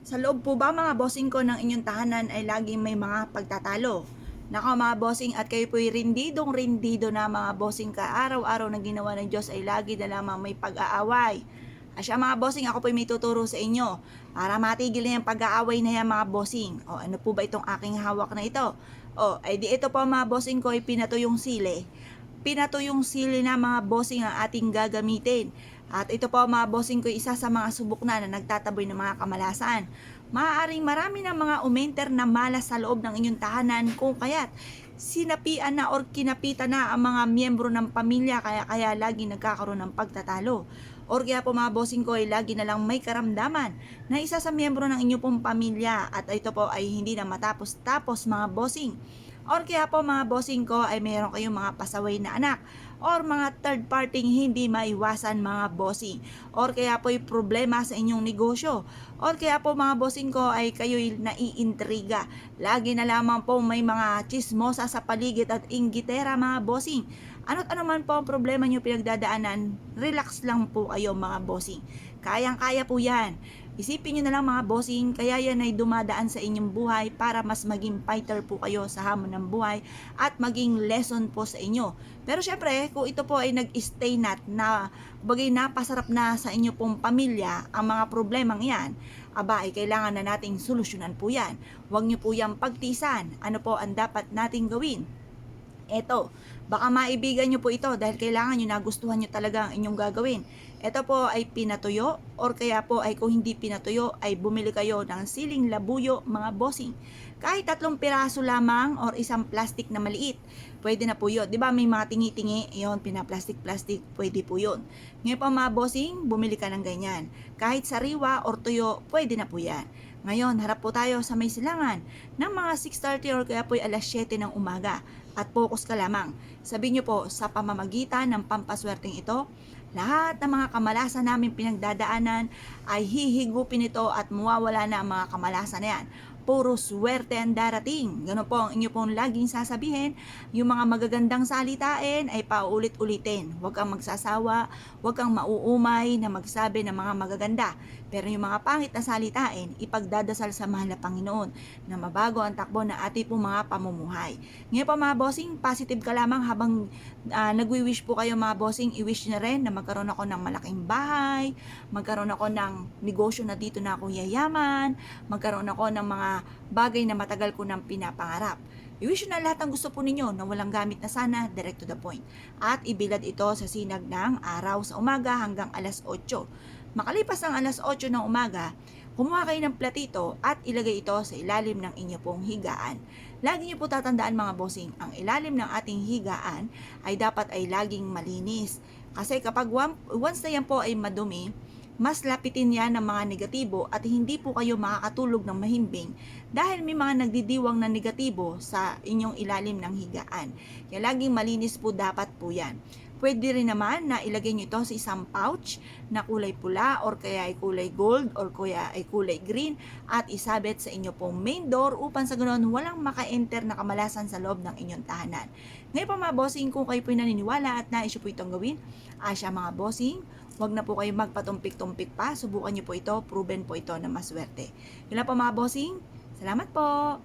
Sa loob po ba mga bossing ko ng inyong tahanan ay laging may mga pagtatalo? Nako mga bossing, at kayo po'y rindidong-rindido na mga bossing ka. Araw-araw na ginawa ng Diyos ay lagi na lamang may pag-aaway. Asya mga bossing, ako po'y may tuturo sa inyo para matigil na yung pag-aaway na yan mga bossing. O ano po ba itong aking hawak na ito? O ay di ito po mga bossing ko ay pinato yung sili. Pinato yung sili na mga bossing ang ating gagamitin. At ito po mga bossing ko, isa sa mga subok na nagtataboy ng mga kamalasan. Maaaring marami ng mga umenter na malas sa loob ng inyong tahanan kung kaya't sinapian na or kinapitan na ang mga miyembro ng pamilya kaya lagi nagkakaroon ng pagtatalo. Or kaya po mga bossing ko ay lagi na lang may karamdaman na isa sa miyembro ng inyong pong pamilya at ito po ay hindi na matapos-tapos mga bossing. Or kaya po mga bossing ko ay mayroon kayong mga pasaway na anak or mga third party hindi maiwasan mga bossing. Or kaya po ay problema sa inyong negosyo. Or kaya po mga bossing ko ay kayo'y naiintriga. Lagi na lamang po may mga chismosa sa paligid at inggitera mga bossing. Ano't ano man po ang problema nyo pinagdadaanan, relax lang po kayo mga bossing. Kayang-kaya po yan. Isipin nyo na lang mga bossing, kaya yan ay dumadaan sa inyong buhay para mas maging fighter po kayo sa hamon ng buhay at maging lesson po sa inyo. Pero syempre, kung ito po ay nag-stay na bagay napasarap na sa inyo pong pamilya, ang mga problemang yan, aba ay kailangan na nating solusyonan po yan. Huwag nyo po yung pagtisan. Ano po ang dapat nating gawin? Eto, baka maibigan nyo po ito dahil kailangan nyo nagustuhan nyo talaga ang inyong gagawin. Ito po ay pinatuyo or kaya po ay kung hindi pinatuyo ay bumili kayo ng siling labuyo mga bossing. Kahit 3 piraso lamang or isang plastic na maliit, pwede na po yun. Diba may mga tingi-tingi, yun, pinaplastic-plastic, pwede po yun. Ngayon po mga bossing, bumili ka ng ganyan. Kahit sariwa or tuyo, pwede na po yan. Ngayon, harap po tayo sa may silangan ng mga 6:30 or kaya po ay alas 7 ng umaga. At focus ka lamang. Sabihin nyo po, sa pamamagitan ng pampaswerteng ito, lahat ng mga kamalasan namin pinagdadaanan ay hihigupin ito at mawawala na ang mga kamalasan na yan. Puro swerte ang darating. Ganun po ang inyo pong laging sasabihin. Yung mga magagandang salitain ay paulit-ulitin. Huwag kang magsasawa, huwag kang mauumay na magsabi ng mga magaganda. Pero yung mga pangit na salitain, ipagdadasal sa mahal na Panginoon na mabago ang takbo na ating pong mga pamumuhay. Ngayon po mga bossing, positive ka lamang habang nagwi-wish po kayo mga bossing, i-wish na rin na magkaroon ako ng malaking bahay, magkaroon ako ng negosyo na dito na ako yayaman, magkaroon ako ng mga bagay na matagal ko nang pinapangarap. I-wish na lahat ng gusto po ninyo na walang gamit na sana, direct to the point. At ibilad ito sa sinag ng araw sa umaga hanggang alas 8. Makalipas ang alas 8 ng umaga, kumuha kayo ng platito at ilagay ito sa ilalim ng inyo pong higaan. Lagi niyo po tatandaan mga bossing, ang ilalim ng ating higaan ay dapat ay laging malinis. Kasi kapag once na yan po ay madumi, mas lapitin yan ng mga negatibo at hindi po kayo makakatulog ng mahimbing dahil may mga nagdidiwang na negatibo sa inyong ilalim ng higaan. Kaya laging malinis po dapat po yan. Pwede rin naman na ilagay nyo ito sa isang pouch na kulay pula or kaya ay kulay gold or kaya ay kulay green at isabit sa inyo pong main door upang sa ganoon walang maka-enter na kamalasan sa loob ng inyong tahanan. Ngayon pa mga bossing, kung kayo po naniniwala at nais po itong gawin, asya mga bossing, huwag na po kayo magpatumpik-tumpik pa. Subukan nyo po ito, proven po ito na maswerte. Yun lang po mga bossing. Salamat po!